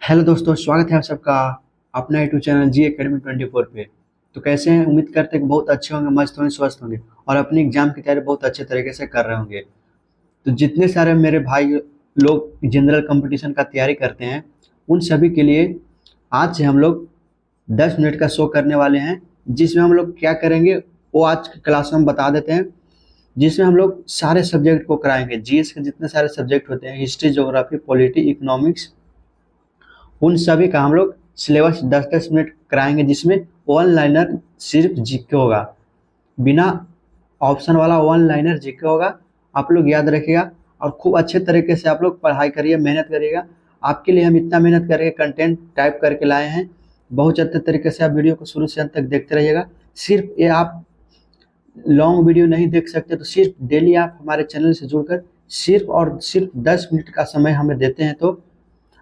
Hello दोस्तों, स्वागत है आप सबका अपना यूट्यूब चैनल जी एकेडमी 24 पे। तो कैसे हैं? उम्मीद करते हैं कि बहुत अच्छे होंगे, मस्त होंगे, स्वस्थ होंगे और अपनी एग्जाम की तैयारी बहुत अच्छे तरीके से कर रहे होंगे। तो जितने सारे मेरे भाई लोग जनरल कंपटीशन का तैयारी करते हैं, उन सभी के लिए आज से हम लोग 10 मिनट का शो करने वाले हैं, जिसमें हम लोग क्या करेंगे वो आज की क्लास में हम बता देते हैं। जिसमें हम लोग सारे सब्जेक्ट को कराएंगे, जीएस के जितने सारे सब्जेक्ट होते हैं, हिस्ट्री, ज्योग्राफी, पॉलिटी, इकोनॉमिक्स, उन सभी का हम लोग सिलेबस 10-10 मिनट कराएंगे, जिसमें वन लाइनर सिर्फ जीके होगा, बिना ऑप्शन वाला वन लाइनर जीके होगा। आप लोग याद रखिएगा और खूब अच्छे तरीके से आप लोग पढ़ाई करिए, मेहनत करिएगा। आपके लिए हम इतना मेहनत करके कंटेंट टाइप करके लाए हैं, बहुत अच्छे तरीके से आप वीडियो को शुरू से अंत तक देखते रहिएगा। सिर्फ ये आप लॉन्ग वीडियो नहीं देख सकते, तो सिर्फ डेली आप हमारे चैनल से जुड़कर सिर्फ और सिर्फ 10 मिनट का समय हमें देते हैं, तो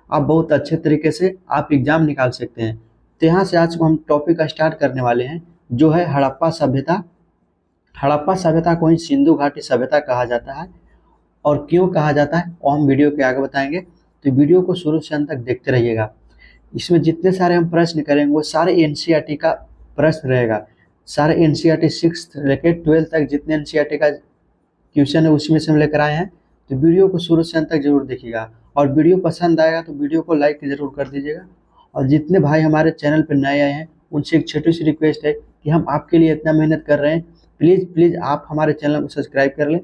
आप बहुत अच्छे तरीके से आप एग्जाम निकाल सकते हैं। तो यहाँ से आज को हम टॉपिक स्टार्ट करने वाले हैं, जो है हड़प्पा सभ्यता। हड़प्पा सभ्यता को ही सिंधु घाटी सभ्यता कहा जाता है, और क्यों कहा जाता है वो हम वीडियो के आगे बताएंगे। तो वीडियो को शुरू से अंत तक देखते रहिएगा। इसमें जितने सारे हम प्रश्न करेंगे वो सारे एनसीईआरटी का प्रश्न रहेगा। सारे एनसीईआरटी 6 लेकर 12 तक जितने एनसीईआरटी का क्वेश्चन है उसमें से हम लेकर आए हैं। तो वीडियो को शुरू से अंत तक जरूर देखिएगा, और वीडियो पसंद आएगा तो वीडियो को लाइक जरूर कर दीजिएगा। और जितने भाई हमारे चैनल पर नए आए हैं उनसे एक छोटी सी रिक्वेस्ट है कि हम आपके लिए इतना मेहनत कर रहे हैं, प्लीज़ प्लीज़ आप हमारे चैनल को सब्सक्राइब कर लें।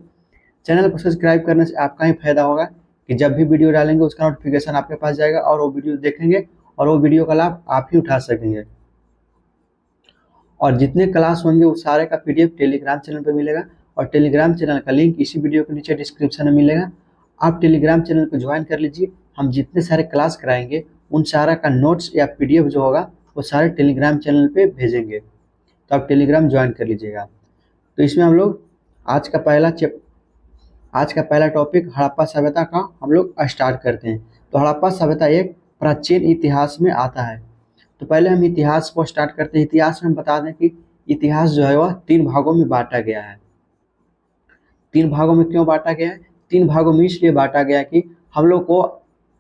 चैनल को सब्सक्राइब करने से आपका ही फायदा होगा कि जब भी वीडियो डालेंगे उसका नोटिफिकेशन आपके पास जाएगा और वो वीडियो देखेंगे और वो वीडियो का लाभ आप ही उठा सकेंगे। और जितने क्लास होंगे वो सारे का पीडीएफ टेलीग्राम चैनल पर मिलेगा, और टेलीग्राम चैनल का लिंक इसी वीडियो के नीचे डिस्क्रिप्शन में मिलेगा। आप टेलीग्राम चैनल को ज्वाइन कर लीजिए। हम जितने सारे क्लास कराएंगे उन सारा का नोट्स या पीडीएफ जो होगा वो सारे टेलीग्राम चैनल पे भेजेंगे, तो आप टेलीग्राम ज्वाइन कर लीजिएगा। तो इसमें हम लोग आज का पहला टॉपिक हड़प्पा सभ्यता का हम लोग स्टार्ट करते हैं। तो हड़प्पा सभ्यता एक प्राचीन इतिहास में आता है। तो पहले हम इतिहास को स्टार्ट करते हैं। इतिहास में हम बता दें कि इतिहास जो है वह 3 भागों में बांटा गया है। 3 भागों में क्यों बांटा गया है? 3 भागों में इसलिए बांटा गया कि हम लोग को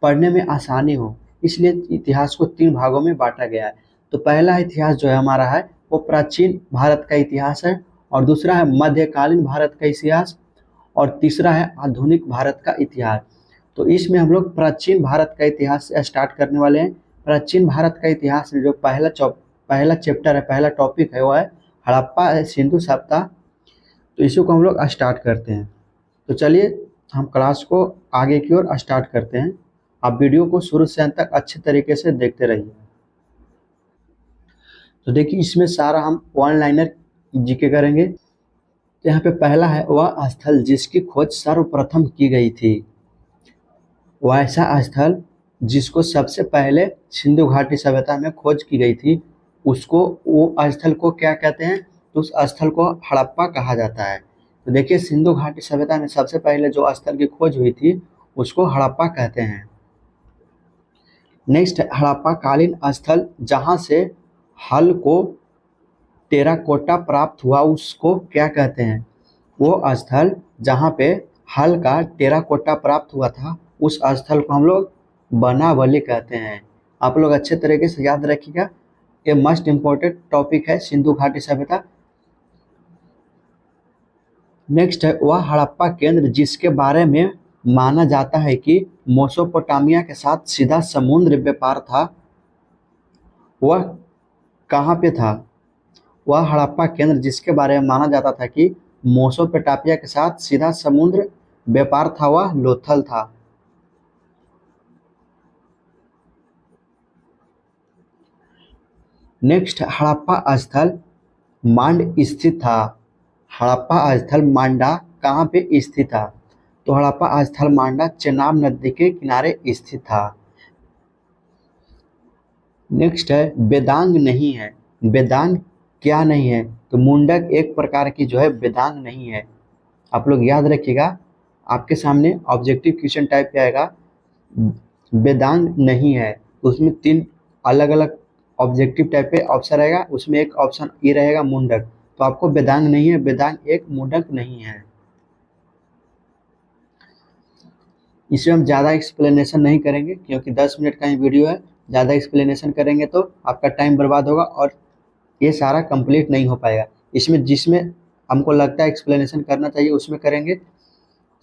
पढ़ने में आसानी हो, इसलिए इतिहास को 3 भागों में बांटा गया है। तो पहला इतिहास जो है हमारा है वो प्राचीन भारत का इतिहास है, और दूसरा है मध्यकालीन भारत का इतिहास, और तीसरा है आधुनिक भारत का इतिहास। तो इसमें हम लोग प्राचीन भारत का इतिहास से स्टार्ट करने वाले हैं। प्राचीन भारत का इतिहास में जो पहला चैप्टर है, पहला टॉपिक है, वो है हड़प्पा सिंधु सभ्यता। तो इसी को हम लोग स्टार्ट करते हैं। तो चलिए हम क्लास को आगे की ओर स्टार्ट करते हैं। आप वीडियो को शुरू से अंत तक अच्छे तरीके से देखते रहिए। तो देखिए इसमें सारा हम वन लाइनर जीके करेंगे। तो यहाँ पे पहला है वह स्थल जिसकी खोज सर्वप्रथम की गई थी। वैसा स्थल जिसको सबसे पहले सिंधु घाटी सभ्यता में खोज की गई थी, उसको वो स्थल को क्या कहते हैं? तो उस स्थल को हड़प्पा कहा जाता है। तो देखिए सिंधु घाटी सभ्यता में सबसे पहले जो स्थल की खोज हुई थी उसको हड़प्पा कहते हैं। नेक्स्ट हड़प्पा कालीन स्थल जहाँ से हल को टेराकोटा प्राप्त हुआ उसको क्या कहते हैं? वो स्थल जहाँ पे हल का टेराकोटा प्राप्त हुआ था उस स्थल को हम लोग बनावली कहते हैं। आप लोग अच्छे तरीके से याद रखिएगा, ये मस्ट इम्पोर्टेंट टॉपिक है सिंधु घाटी सभ्यता। नेक्स्ट है वह हड़प्पा केंद्र जिसके बारे में माना जाता है कि मेसोपोटामिया के साथ सीधा समुद्र व्यापार था, वह कहाँ पे था? वह हड़प्पा केंद्र जिसके बारे में माना जाता था कि मेसोपोटामिया के साथ सीधा समुद्र व्यापार था, वह लोथल था। नेक्स्ट हड़प्पा स्थल मांड स्थित था। हड़प्पा स्थल मांडा कहाँ पे स्थित था? तो हड़प्पा स्थल मांडा चेनाब नदी के किनारे स्थित था। नेक्स्ट है वेदांग नहीं है। वेदांग क्या नहीं है? तो मुंडक एक प्रकार की जो है वेदांग नहीं है। आप लोग याद रखिएगा, आपके सामने ऑब्जेक्टिव क्वेश्चन टाइप पे आएगा वेदांग नहीं है, उसमें 3 अलग अलग ऑब्जेक्टिव टाइप पे ऑप्शन रहेगा, उसमें एक ऑप्शन ये रहेगा मुंडक। तो आपको वेदांग नहीं है, वेदांग एक मुंडक नहीं है। इसे हम ज़्यादा एक्सप्लेनेशन नहीं करेंगे क्योंकि 10 मिनट का ही वीडियो है, ज़्यादा एक्सप्लेनेशन करेंगे तो आपका टाइम बर्बाद होगा और ये सारा कंप्लीट नहीं हो पाएगा। इसमें जिसमें हमको लगता है एक्सप्लेनेशन करना चाहिए उसमें करेंगे,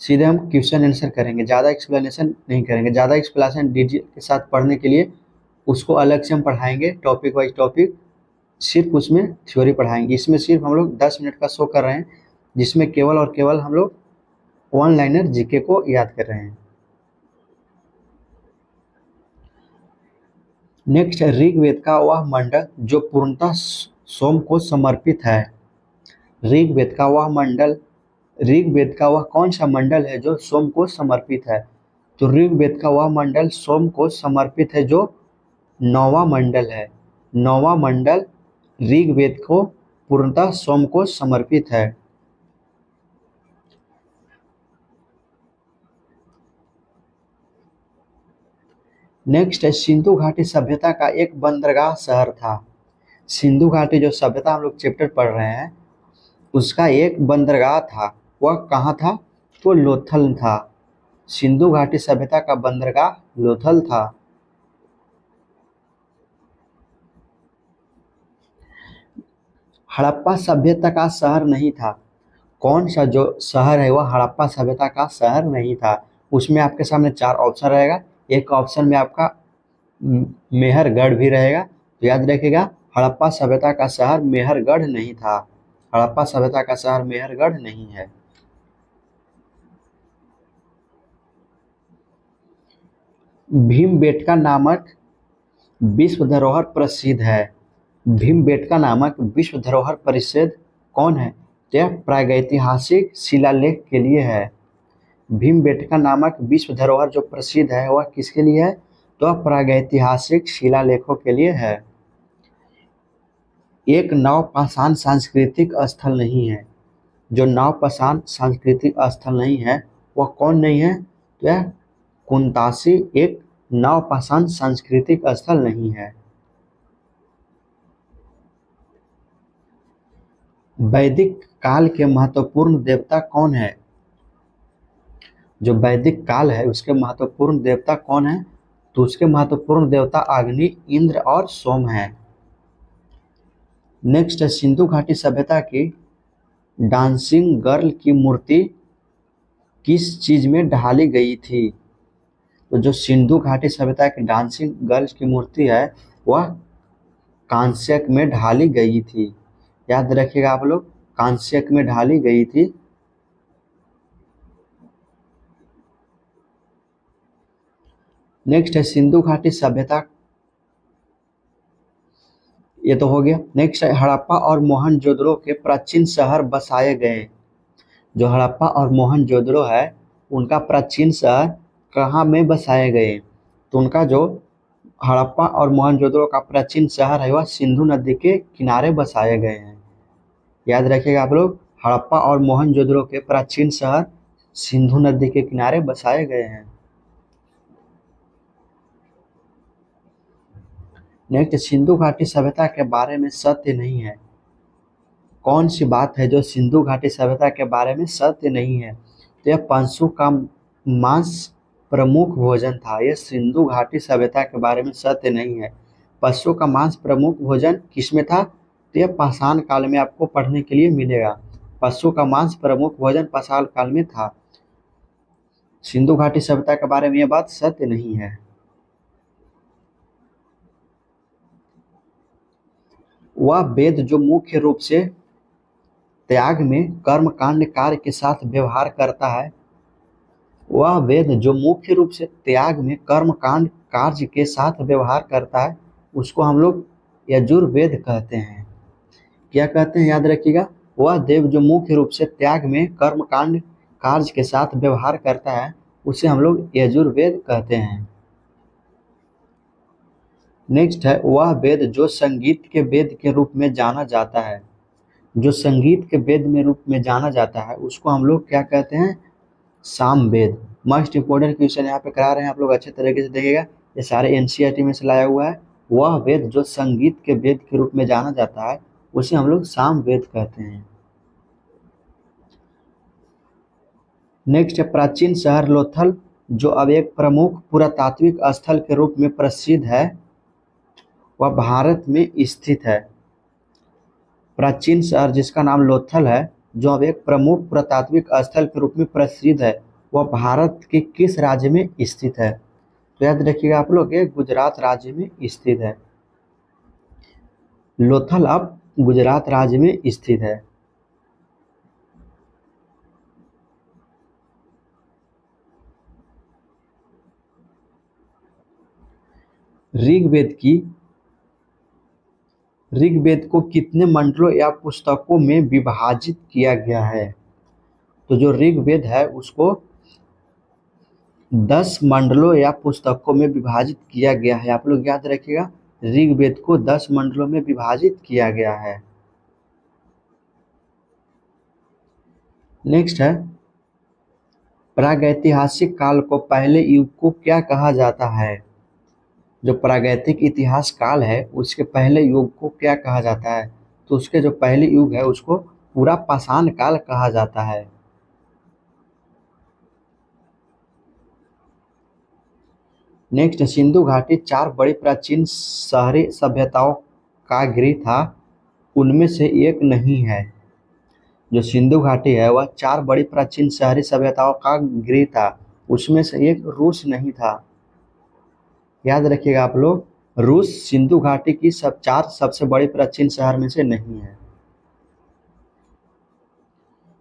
सीधे हम क्वेश्चन आंसर करेंगे, ज़्यादा एक्सप्लेनेशन नहीं करेंगे। ज़्यादा एक्सप्लेनेशन डिटेल के साथ पढ़ने के लिए उसको अलग से हम पढ़ाएंगे, टॉपिक वाइज टॉपिक, सिर्फ उसमें थ्योरी पढ़ाएंगे। इसमें सिर्फ हम लोग 10 मिनट का शो कर रहे हैं, जिसमें केवल और केवल हम लोग वन लाइनर जीके को याद कर रहे हैं। नेक्स्ट है ऋग्वेद का वह मंडल जो पूर्णतः सोम को समर्पित है। ऋग्वेद का वह मंडल, ऋग्वेद का वह कौन सा मंडल है जो सोम को समर्पित है? तो ऋग्वेद का वह मंडल सोम को समर्पित है जो 9वां मंडल है। 9वां मंडल ऋग्वेद को पूर्णतः सोम को समर्पित है। नेक्स्ट है सिंधु घाटी सभ्यता का एक बंदरगाह शहर था। सिंधु घाटी जो सभ्यता हम लोग चैप्टर पढ़ रहे हैं उसका एक बंदरगाह था, वह कहाँ था? तो लोथल था। सिंधु घाटी सभ्यता का बंदरगाह लोथल था। हड़प्पा सभ्यता का शहर नहीं था। कौन सा जो शहर है वह हड़प्पा सभ्यता का शहर नहीं था? उसमें आपके सामने 4 ऑप्शन रहेगा। एक ऑप्शन में आपका मेहरगढ़ भी रहेगा, तो याद रखिएगा हड़प्पा सभ्यता का शहर मेहरगढ़ नहीं था। हड़प्पा सभ्यता का शहर मेहरगढ़ नहीं है। भीमबेटका नामक विश्व धरोहर प्रसिद्ध है। भीमबेटका नामक विश्व धरोहर प्रसिद्ध कौन है? तो यह प्रागैतिहासिक शिलालेख के लिए है। भीमबेटका नामक विश्व धरोहर जो प्रसिद्ध है वह किसके लिए है? तो वह प्रागैतिहासिक शिलालेखों के लिए है। एक नवपाषाण सांस्कृतिक स्थल नहीं है। जो नवपाषाण सांस्कृतिक स्थल नहीं है वह कौन नहीं है? तो यह कुंतासी एक नवपाषाण सांस्कृतिक स्थल नहीं है। वैदिक काल के महत्वपूर्ण देवता कौन है? जो वैदिक काल है उसके महत्वपूर्ण देवता कौन है? तो उसके महत्वपूर्ण देवता अग्नि, इंद्र और सोम है। नेक्स्ट है सिंधु घाटी सभ्यता की डांसिंग गर्ल की मूर्ति किस चीज में ढाली गई थी? तो जो सिंधु घाटी सभ्यता की डांसिंग गर्ल्स की मूर्ति है वह कांस्यक में ढाली गई थी। याद रखिएगा आप लोग, कांस्यक में ढाली गई थी। नेक्स्ट है सिंधु घाटी सभ्यता, ये तो हो गया। नेक्स्ट है हड़प्पा और मोहनजोदड़ो के प्राचीन शहर बसाए गए। जो हड़प्पा और मोहनजोदड़ो है उनका प्राचीन शहर कहाँ में बसाए गए? तो उनका जो हड़प्पा और मोहनजोदड़ो का प्राचीन शहर है वह सिंधु नदी के किनारे बसाए गए हैं। याद रखिएगा आप लोग, हड़प्पा और मोहनजोदड़ो के प्राचीन शहर सिंधु नदी के किनारे बसाए गए हैं। नेक्स्ट, सिंधु घाटी सभ्यता के बारे में सत्य नहीं है। कौन सी बात है जो सिंधु घाटी सभ्यता के बारे में सत्य नहीं है? तो यह पशु का मांस प्रमुख भोजन था। यह सिंधु घाटी सभ्यता के बारे में सत्य नहीं है। पशु का मांस प्रमुख भोजन किसमें था? तो यह पाषाण काल में आपको पढ़ने के लिए मिलेगा। पशु का मांस प्रमुख भोजन पाषाण काल में था। सिंधु घाटी सभ्यता के बारे में यह बात सत्य नहीं है। वह वेद जो मुख्य रूप से त्याग में कर्मकांड कार्य के साथ व्यवहार करता है, वह वेद जो मुख्य रूप से त्याग में कर्मकांड कार्य के साथ व्यवहार करता है उसको हम लोग यजुर्वेद कहते हैं। क्या कहते हैं? याद रखिएगा, वह देव जो मुख्य रूप से त्याग में कर्मकांड कार्य के साथ व्यवहार करता है उसे हम लोग यजुर्वेद कहते हैं। नेक्स्ट है वह वेद जो संगीत के वेद के रूप में जाना जाता है। जो संगीत के वेद में रूप में जाना जाता है उसको हम लोग क्या कहते हैं? सामवेद। मोस्ट इंपोर्टेंट क्वेश्चन यहाँ पे करा रहे हैं, आप लोग अच्छे तरीके से देखिएगा, ये सारे एनसीईआरटी में से लाया हुआ है। वह वेद जो संगीत के वेद के रूप में जाना जाता है उसे हम लोग सामवेद कहते हैं। नेक्स्ट है प्राचीन शहर लोथल जो अब एक प्रमुख पुरातात्विक स्थल के रूप में प्रसिद्ध है, वह भारत में स्थित है। प्राचीन शहर जिसका नाम लोथल है, जो अब एक प्रमुख पुरातात्विक स्थल के रूप में प्रसिद्ध है, वह भारत के किस राज्य में स्थित है? तो याद रखिएगा आप लोग, ये गुजरात राज्य में स्थित है। लोथल अब गुजरात राज्य में स्थित है। ऋग्वेद को कितने मंडलों या पुस्तकों में विभाजित किया गया है? तो जो ऋग्वेद है उसको 10 मंडलों या पुस्तकों में विभाजित किया गया है। आप लोग याद रखिएगा, ऋग्वेद को 10 मंडलों में विभाजित किया गया है। नेक्स्ट है, प्रागैतिहासिक काल को पहले युग को क्या कहा जाता है? जो प्रागैतिक इतिहास काल है उसके पहले युग को क्या कहा जाता है? तो उसके जो पहले युग है उसको पूरा पाषाण काल कहा जाता है। नेक्स्ट, सिंधु घाटी 4 बड़ी प्राचीन शहरी सभ्यताओं का गृह था, उनमें से एक नहीं है। जो सिंधु घाटी है वह 4 बड़ी प्राचीन शहरी सभ्यताओं का गृह था, उसमें से एक रूस नहीं था। याद रखिएगा आप लोग, रूस सिंधु घाटी की 4 सबसे बड़ी प्राचीन शहर में से नहीं है।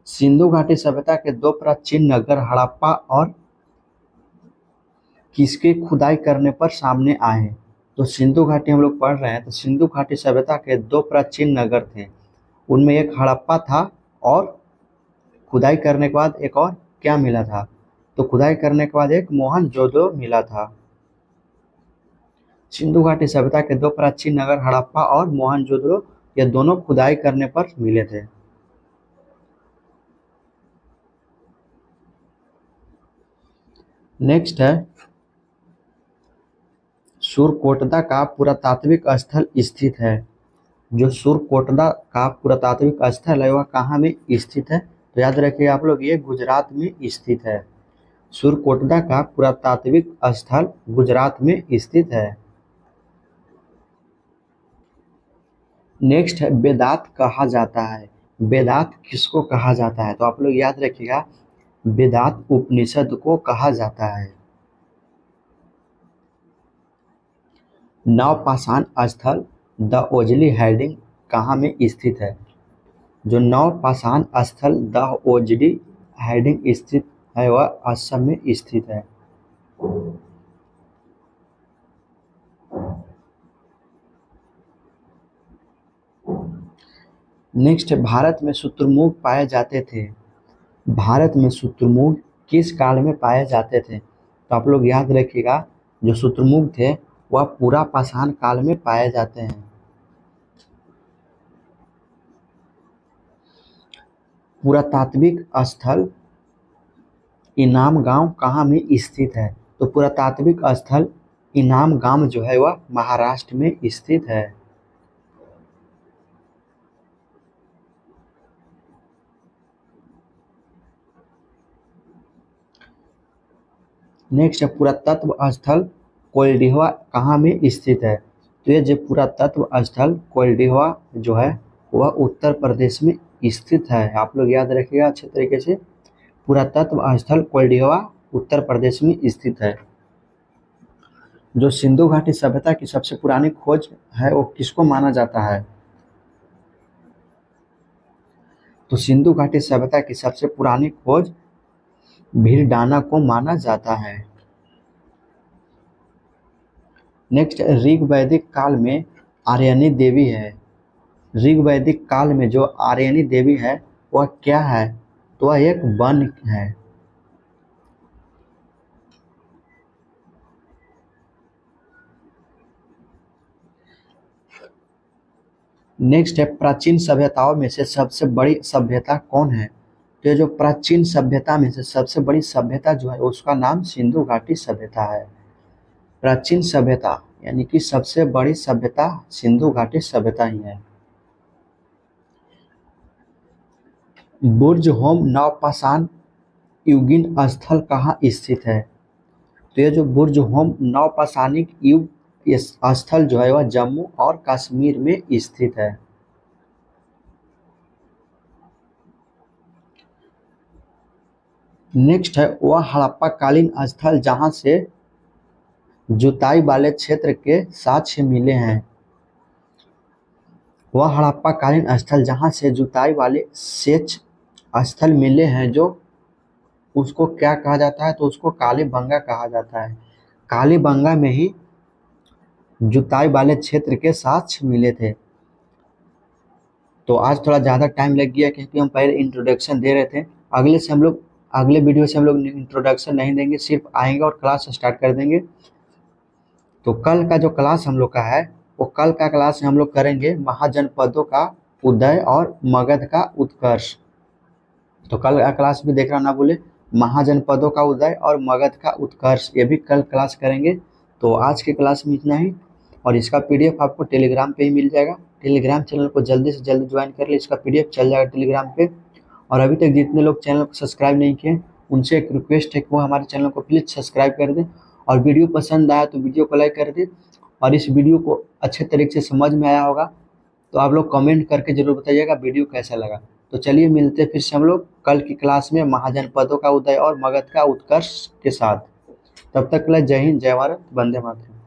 सिंधु घाटी सभ्यता के 2 प्राचीन नगर हड़प्पा और किसके खुदाई करने पर सामने आए? तो सिंधु घाटी हम लोग पढ़ रहे हैं, तो सिंधु घाटी सभ्यता के 2 प्राचीन नगर थे, उनमें एक हड़प्पा था और खुदाई करने के बाद एक और क्या मिला था? तो खुदाई करने के बाद एक मोहनजोदड़ो मिला था। सिंधु घाटी सभ्यता के 2 प्राचीन नगर हड़प्पा और मोहनजोदड़ो, ये दोनों खुदाई करने पर मिले थे। नेक्स्ट है, सुरकोटदा का पुरातात्विक स्थल स्थित है। जो सुरकोटदा का पुरातात्विक स्थल है वह कहाँ में स्थित है? तो याद रखिए आप लोग, ये गुजरात में स्थित है। सुरकोटदा का पुरातात्विक स्थल गुजरात में स्थित है। नेक्स्ट है, वेदात कहा जाता है। वेदात किसको कहा जाता है? तो आप लोग याद रखिएगा, वेदात उपनिषद को कहा जाता है। नवपाषाण स्थल द ओजली हैडिंग कहाँ में स्थित है? जो नवपाषाण स्थल द ओजली हैडिंग स्थित है वह असम में स्थित है। नेक्स्ट, भारत में शुतुरमुर्ग पाए जाते थे। भारत में शुतुरमुर्ग किस काल में पाए जाते थे? तो आप लोग याद रखिएगा, जो शुतुरमुर्ग थे वह पूरा पाषाण काल में पाए जाते हैं। पुरातात्विक स्थल इनाम गांव कहाँ में स्थित है? तो पुरातात्विक स्थल इनाम गांव जो है वह महाराष्ट्र में स्थित है। नेक्स्ट है, पुरातत्व स्थल कोइलडिहवा कहाँ में स्थित है? तो ये जो पुरातत्व स्थल कोइलडिहवा जो है वह उत्तर प्रदेश में स्थित है। आप लोग याद रखिएगा अच्छे तरीके से, पुरातत्व स्थल कोइलडिहवा उत्तर प्रदेश में स्थित है। जो सिंधु घाटी सभ्यता की सबसे पुरानी खोज है वो किसको माना जाता है? तो सिंधु घाटी सभ्यता की सबसे पुरानी खोज भीलडाना को माना जाता है। नेक्स्ट, ऋग्वैदिक काल में आर्यनी देवी है। ऋग्वैदिक काल में जो आर्यनी देवी है वह क्या है? तो वह एक वन है। नेक्स्ट है, प्राचीन सभ्यताओं में से सबसे बड़ी सभ्यता कौन है? तो ये जो प्राचीन सभ्यता में से सबसे बड़ी सभ्यता जो है उसका नाम सिंधु घाटी सभ्यता है। प्राचीन सभ्यता यानी कि सबसे बड़ी सभ्यता सिंधु घाटी सभ्यता ही है। बुर्ज होम नवपाषाण युगीन स्थल कहाँ स्थित है? तो ये जो बुर्ज होम नवपाषाणिक युग ये स्थल जो है वह जम्मू और कश्मीर में स्थित है। नेक्स्ट है वह हड़प्पा कालीन स्थल जहां से जुताई वाले क्षेत्र के साक्ष्य मिले हैं। वह हड़प्पा कालीन स्थल जहां से जुताई वाले सेच स्थल मिले हैं, जो उसको क्या कहा जाता है, तो उसको कालीबंगा कहा जाता है। कालीबंगा में ही जुताई वाले क्षेत्र के साक्ष्य मिले थे। तो आज थोड़ा ज़्यादा टाइम लग गया क्योंकि हम पहले इंट्रोडक्शन दे रहे थे। अगले वीडियो से हम लोग इंट्रोडक्शन नहीं देंगे, सिर्फ आएंगे और क्लास स्टार्ट कर देंगे। तो कल का जो क्लास हम लोग का है, वो कल का क्लास हम लोग करेंगे महाजनपदों का उदय और मगध का उत्कर्ष। तो कल का क्लास भी देखना ना भूले, महाजनपदों का उदय और मगध का उत्कर्ष, ये भी कल क्लास करेंगे। तो आज के क्लास में इतना ही, और इसका पीडीएफ आपको टेलीग्राम पे ही मिल जाएगा। टेलीग्राम चैनल को जल्दी से जल्दी ज्वाइन कर ले, इसका पीडीएफ चल जाएगा टेलीग्राम पे। और अभी तक जितने लोग चैनल को सब्सक्राइब नहीं किए, उनसे एक रिक्वेस्ट है कि वो हमारे चैनल को प्लीज़ सब्सक्राइब कर दें, और वीडियो पसंद आया तो वीडियो को लाइक कर दें। और इस वीडियो को अच्छे तरीके से समझ में आया होगा तो आप लोग कमेंट करके जरूर बताइएगा वीडियो कैसा लगा। तो चलिए मिलते हैं फिर से हम लोग कल की क्लास में महाजनपदों का उदय और मगध का उत्कर्ष के साथ। तब तक के लिए जय हिंद, जय भारत, वंदे मातरम।